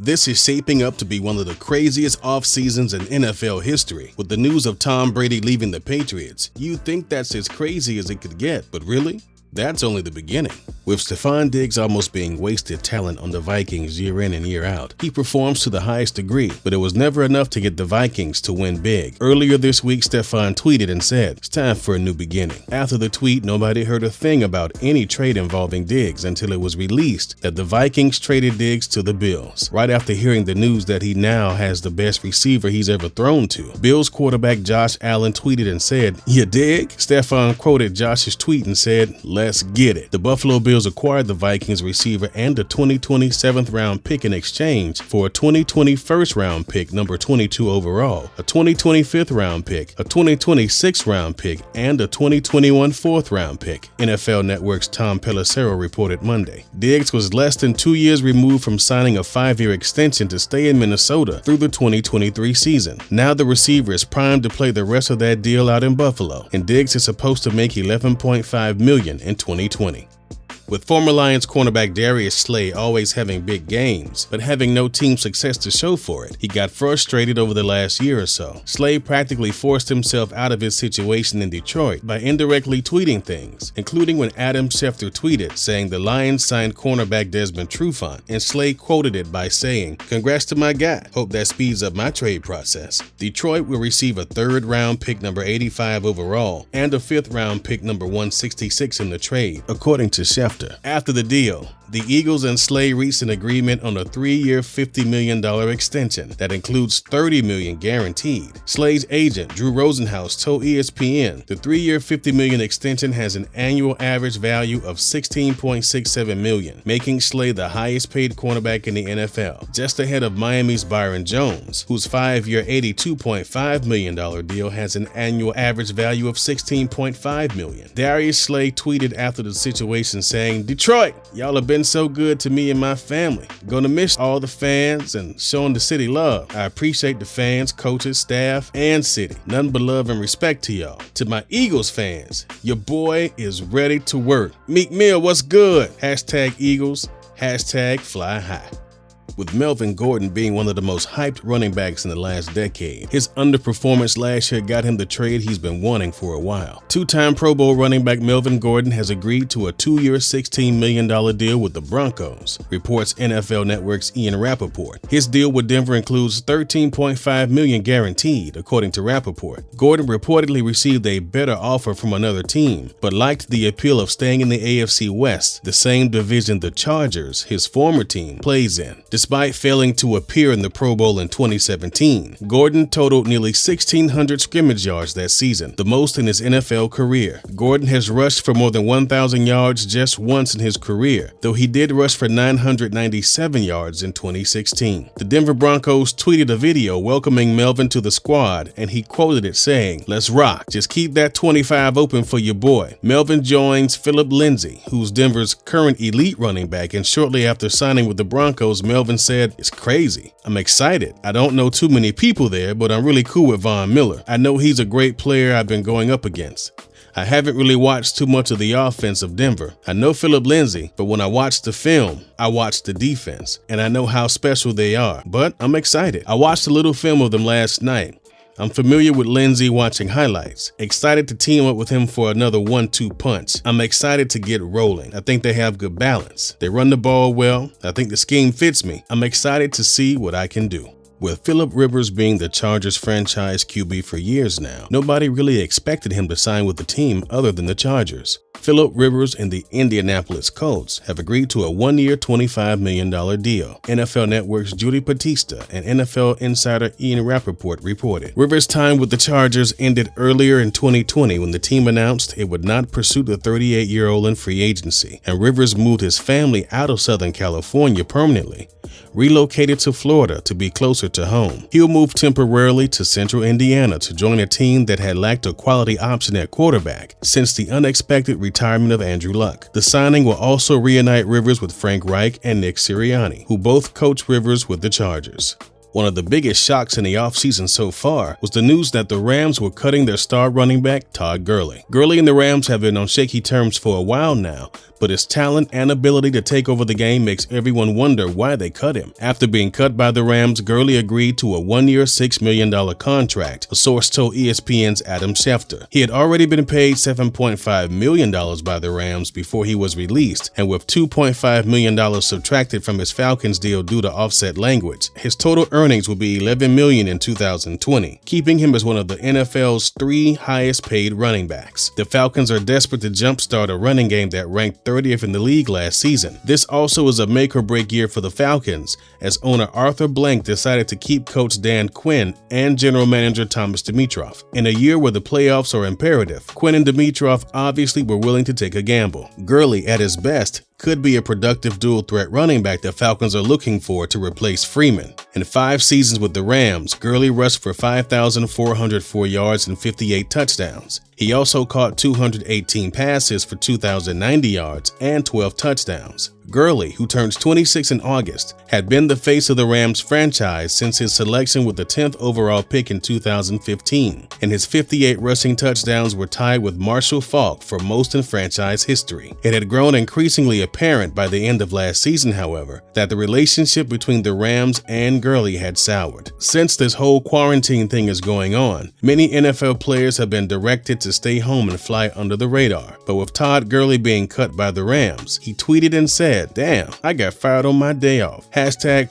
This is shaping up to be one of the craziest off-seasons in NFL history. With the news of Tom Brady leaving the Patriots, you'd think that's as crazy as it could get, but really? That's only the beginning. With Stefon Diggs almost being wasted talent on the Vikings year in and year out, he performs to the highest degree, but it was never enough to get the Vikings to win big. Earlier this week, Stefon tweeted and said, "It's time for a new beginning." After the tweet, nobody heard a thing about any trade involving Diggs until it was released that the Vikings traded Diggs to the Bills. Right after hearing the news that he now has the best receiver he's ever thrown to, Bills quarterback Josh Allen tweeted and said, "You dig?" Stefon quoted Josh's tweet and said, "Let's get it." The Buffalo Bills acquired the Vikings receiver and a 2020 7th-round pick in exchange for a 2020 first-round pick, number 22 overall, a 2020 5th-round pick, a 2020 6th-round pick, and a 2021 4th-round pick, NFL Network's Tom Pelissero reported Monday. Diggs was less than 2 years removed from signing a 5-year extension to stay in Minnesota through the 2023 season. Now the receiver is primed to play the rest of that deal out in Buffalo, and Diggs is supposed to make $11.5 million in 2020. With former Lions cornerback Darius Slay always having big games, but having no team success to show for it, he got frustrated over the last year or so. Slay practically forced himself out of his situation in Detroit by indirectly tweeting things, including when Adam Schefter tweeted saying the Lions signed cornerback Desmond Trufant, and Slay quoted it by saying, "Congrats to my guy. Hope that speeds up my trade process." Detroit will receive a 3rd-round pick number 85 overall and a 5th-round pick number 166 in the trade, according to Schefter. After the deal, the Eagles and Slay reached an agreement on a 3-year, $50 million extension that includes $30 million guaranteed. Slay's agent, Drew Rosenhaus, told ESPN the 3-year, $50 million extension has an annual average value of $16.67 million, making Slay the highest-paid cornerback in the NFL, just ahead of Miami's Byron Jones, whose 5-year, $82.5 million deal has an annual average value of $16.5 million. Darius Slay tweeted after the situation saying, "Detroit, y'all have been so good to me and my family. Gonna miss all the fans and showing the city love. I appreciate the fans, coaches, staff, and city. Nothing but love and respect to y'all. To my Eagles fans, your boy is ready to work. Meek Mill, what's good? #Eagles, #fly high." With Melvin Gordon being one of the most hyped running backs in the last decade, his underperformance last year got him the trade he's been wanting for a while. 2-time Pro Bowl running back Melvin Gordon has agreed to a 2-year, $16 million deal with the Broncos, reports NFL Network's Ian Rappaport. His deal with Denver includes $13.5 million guaranteed, according to Rappaport. Gordon reportedly received a better offer from another team, but liked the appeal of staying in the AFC West, the same division the Chargers, his former team, plays in. Despite failing to appear in the Pro Bowl in 2017, Gordon totaled nearly 1,600 scrimmage yards that season, the most in his NFL career. Gordon has rushed for more than 1,000 yards just once in his career, though he did rush for 997 yards in 2016. The Denver Broncos tweeted a video welcoming Melvin to the squad, and he quoted it saying, "Let's rock. Just keep that 25 open for your boy." Melvin joins Phillip Lindsay, who's Denver's current elite running back, and shortly after signing with the Broncos, Melvin said, "It's crazy. I'm excited. I don't know too many people there, but I'm really cool with Von Miller. I know he's a great player I've been going up against. I haven't really watched too much of the offense of Denver. I know Phillip Lindsay, but when I watch the film, I watch the defense, and I know how special they are, but I'm excited. I watched a little film of them last night. I'm familiar with Lindsay watching highlights. Excited to team up with him for another 1-2 punch. I'm excited to get rolling. I think they have good balance. They run the ball well. I think the scheme fits me. I'm excited to see what I can do." With Phillip Rivers being the Chargers franchise QB for years now, nobody really expected him to sign with the team other than the Chargers. Phillip Rivers and the Indianapolis Colts have agreed to a 1-year, $25 million deal, NFL Network's Judy Battista and NFL insider Ian Rappaport reported. Rivers' time with the Chargers ended earlier in 2020 when the team announced it would not pursue the 38-year-old in free agency, and Rivers moved his family out of Southern California permanently, relocated to Florida to be closer to home. He'll move temporarily to Central Indiana to join a team that had lacked a quality option at quarterback since the unexpected retirement of Andrew Luck. The signing will also reunite Rivers with Frank Reich and Nick Sirianni, who both coached Rivers with the Chargers. One of the biggest shocks in the offseason so far was the news that the Rams were cutting their star running back, Todd Gurley. Gurley and the Rams have been on shaky terms for a while now, but his talent and ability to take over the game makes everyone wonder why they cut him. After being cut by the Rams, Gurley agreed to a one-year, $6 million contract, a source told ESPN's Adam Schefter. He had already been paid $7.5 million by the Rams before he was released, and with $2.5 million subtracted from his Falcons deal due to offset language, his total earnings will be $11 million in 2020, keeping him as one of the NFL's 3 highest-paid running backs. The Falcons are desperate to jumpstart a running game that ranked 30th in the league last season. This also is a make-or-break year for the Falcons, as owner Arthur Blank decided to keep coach Dan Quinn and general manager Thomas Dimitroff. In a year where the playoffs are imperative, Quinn and Dimitroff obviously were willing to take a gamble. Gurley, at his best, could be a productive dual-threat running back the Falcons are looking for to replace Freeman. In 5 seasons with the Rams, Gurley rushed for 5,404 yards and 58 touchdowns. He also caught 218 passes for 2,090 yards and 12 touchdowns. Gurley, who turns 26 in August, had been the face of the Rams franchise since his selection with the 10th overall pick in 2015, and his 58 rushing touchdowns were tied with Marshall Faulk for most in franchise history. It had grown increasingly apparent by the end of last season, however, that the relationship between the Rams and Gurley had soured. Since this whole quarantine thing is going on, many NFL players have been directed to stay home and fly under the radar. But with Todd Gurley being cut by the Rams, he tweeted and said, "Damn, I got fired on my day off.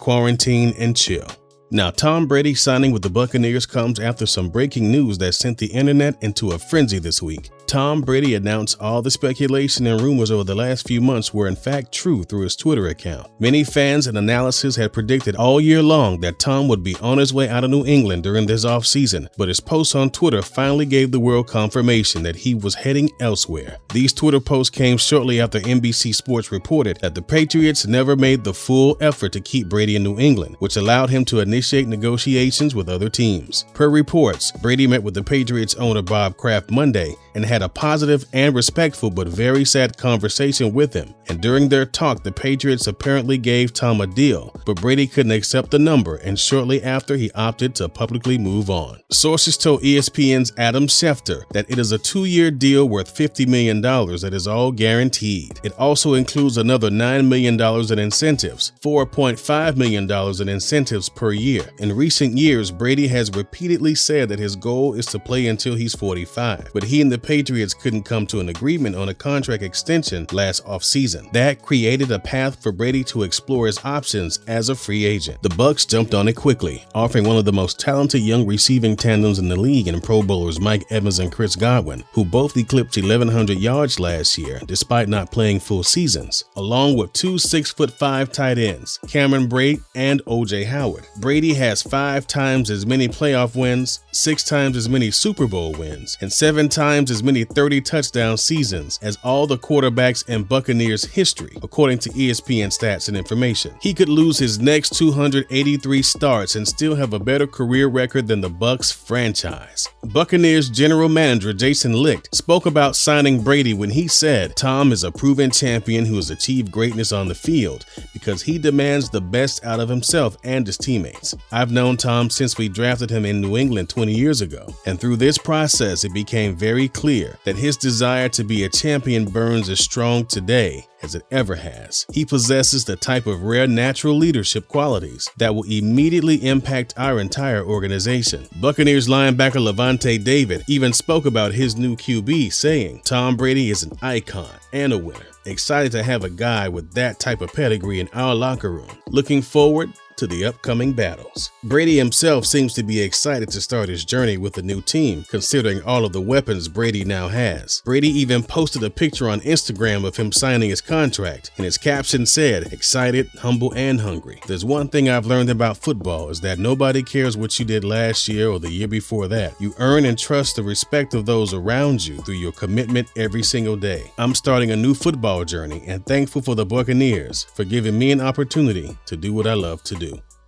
#quarantine and chill." Now, Tom Brady signing with the Buccaneers comes after some breaking news that sent the internet into a frenzy this week. Tom Brady announced all the speculation and rumors over the last few months were in fact true through his Twitter account. Many fans and analysts had predicted all year long that Tom would be on his way out of New England during this offseason, but his post on Twitter finally gave the world confirmation that he was heading elsewhere. These Twitter posts came shortly after NBC Sports reported that the Patriots never made the full effort to keep Brady in New England, which allowed him to initiate negotiations with other teams. Per reports, Brady met with the Patriots owner Bob Kraft Monday and had a positive and respectful but very sad conversation with him. And during their talk, the Patriots apparently gave Tom a deal, but Brady couldn't accept the number, and shortly after he opted to publicly move on. Sources told ESPN's Adam Schefter that it is a 2-year deal worth $50 million that is all guaranteed. It also includes another $9 million in incentives, $4.5 million in incentives per year. In recent years, Brady has repeatedly said that his goal is to play until he's 45, but he and the Patriots couldn't come to an agreement on a contract extension last offseason. That created a path for Brady to explore his options as a free agent. The Bucs jumped on it quickly, offering one of the most talented young receiving tandems in the league in Pro Bowlers Mike Evans and Chris Godwin, who both eclipsed 1,100 yards last year despite not playing full seasons, along with 2 6'5" tight ends, Cameron Brate and O.J. Howard. Brady has 5 times as many playoff wins, 6 times as many Super Bowl wins, and 7 times as many 30-touchdown seasons as all the quarterbacks in Buccaneers history, according to ESPN stats and information. He could lose his next 283 starts and still have a better career record than the Bucs franchise. Buccaneers general manager Jason Licht spoke about signing Brady when he said, "Tom is a proven champion who has achieved greatness on the field because he demands the best out of himself and his teammates. I've known Tom since we drafted him in New England 20 years ago, and through this process it became very clear that his desire to be a champion burns as strong today as it ever has. He possesses the type of rare natural leadership qualities that will immediately impact our entire organization." Buccaneers linebacker Levante David even spoke about his new QB, saying, "Tom Brady is an icon and a winner. Excited to have a guy with that type of pedigree in our locker room. Looking forward to the upcoming battles." Brady himself seems to be excited to start his journey with the new team, considering all of the weapons Brady now has. Brady even posted a picture on Instagram of him signing his contract, and his caption said, "Excited, humble, and hungry. There's one thing I've learned about football is that nobody cares what you did last year or the year before that. You earn and trust the respect of those around you through your commitment every single day. I'm starting a new football journey and thankful for the Buccaneers for giving me an opportunity to do what I love to do."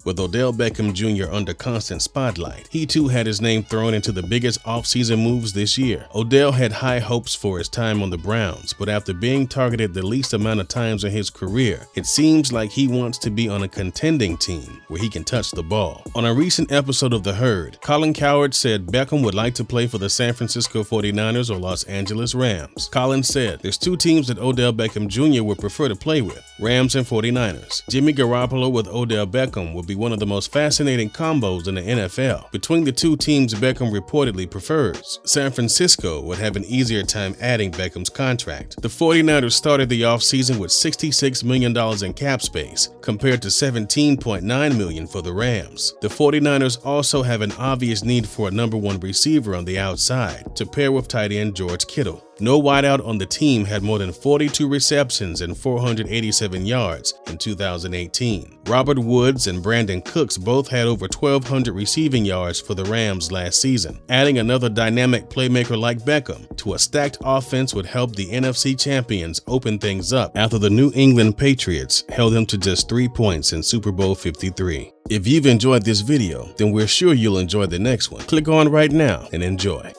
With Odell Beckham Jr. under constant spotlight, he too had his name thrown into the biggest offseason moves this year. Odell had high hopes for his time on the Browns, but after being targeted the least amount of times in his career, it seems like he wants to be on a contending team where he can touch the ball. On a recent episode of The Herd, Colin Cowherd said Beckham would like to play for the San Francisco 49ers or Los Angeles Rams. Colin said, "There's two teams that Odell Beckham Jr. would prefer to play with, Rams and 49ers. Jimmy Garoppolo with Odell Beckham would be one of the most fascinating combos in the NFL. Between the two teams Beckham reportedly prefers, San Francisco would have an easier time adding Beckham's contract." The 49ers started the offseason with $66 million in cap space, compared to $17.9 million for the Rams. The 49ers also have an obvious need for a number one receiver on the outside to pair with tight end George Kittle. No wideout on the team had more than 42 receptions and 487 yards in 2018. Robert Woods and Brandon Cooks both had over 1,200 receiving yards for the Rams last season. Adding another dynamic playmaker like Beckham to a stacked offense would help the NFC champions open things up after the New England Patriots held them to just 3 points in Super Bowl 53. If you've enjoyed this video, then we're sure you'll enjoy the next one. Click on right now and enjoy.